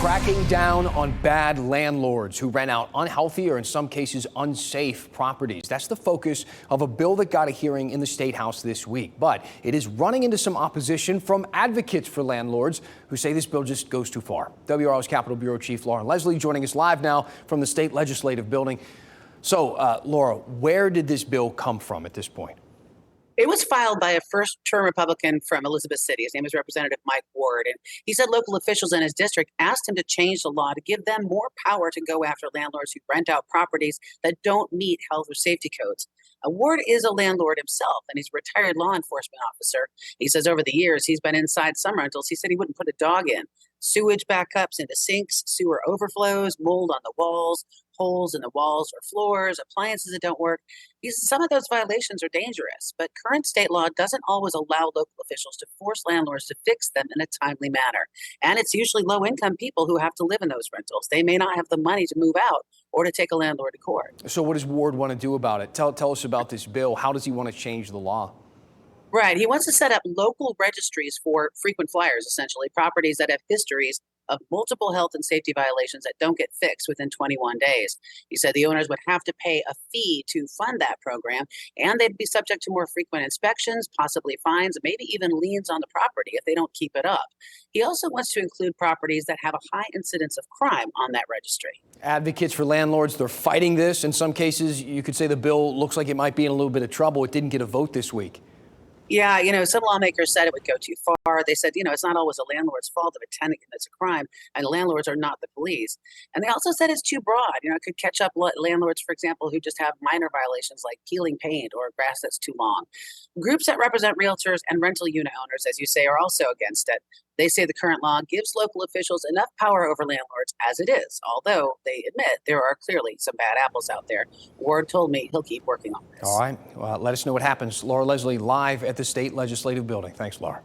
cracking down on bad landlords who rent out unhealthy or in some cases unsafe properties. That's the focus of a bill that got a hearing in the State House this week. But it is running into some opposition from advocates for landlords who say this bill just goes too far. WRAL's Capitol Bureau Chief Laura Leslie joining us live now from the state legislative building. So, Laura, where did this bill come from at this point? It was filed by a first-term Republican from Elizabeth City. His name is Representative Mike Ward. And he said local officials in his district asked him to change the law to give them more power to go after landlords who rent out properties that don't meet health or safety codes. Ward is a landlord himself, and he's a retired law enforcement officer. He says over the years he's been inside some rentals. He said he wouldn't put a dog in. Sewage backups into sinks, sewer overflows, mold on the walls, holes in the walls or floors, appliances that don't work. Some of those violations are dangerous, but current state law doesn't always allow local officials to force landlords to fix them in a timely manner. And it's usually low-income people who have to live in those rentals. They may not have the money to move out or to take a landlord to court. So what does Ward want to do about it? Tell us about this bill. How does he want to change the law? Right. He wants to set up local registries for frequent flyers, essentially, properties that have histories of multiple health and safety violations that don't get fixed within 21 days. He said the owners would have to pay a fee to fund that program, and they'd be subject to more frequent inspections, possibly fines, maybe even liens on the property if they don't keep it up. He also wants to include properties that have a high incidence of crime on that registry. Advocates for landlords, they're fighting this. In some cases, you could say the bill looks like it might be in a little bit of trouble. It didn't get a vote this week. Yeah, some lawmakers said it would go too far. They said, it's not always a landlord's fault if a tenant commits a crime, and landlords are not the police. And they also said it's too broad. It could catch up landlords, for example, who just have minor violations like peeling paint or grass that's too long. Groups that represent realtors and rental unit owners, as you say, are also against it. They say the current law gives local officials enough power over landlords as it is, although they admit there are clearly some bad apples out there. Ward told me he'll keep working on this. All right. Well, let us know what happens. Laura Leslie live at the state legislative building. Thanks, Laura.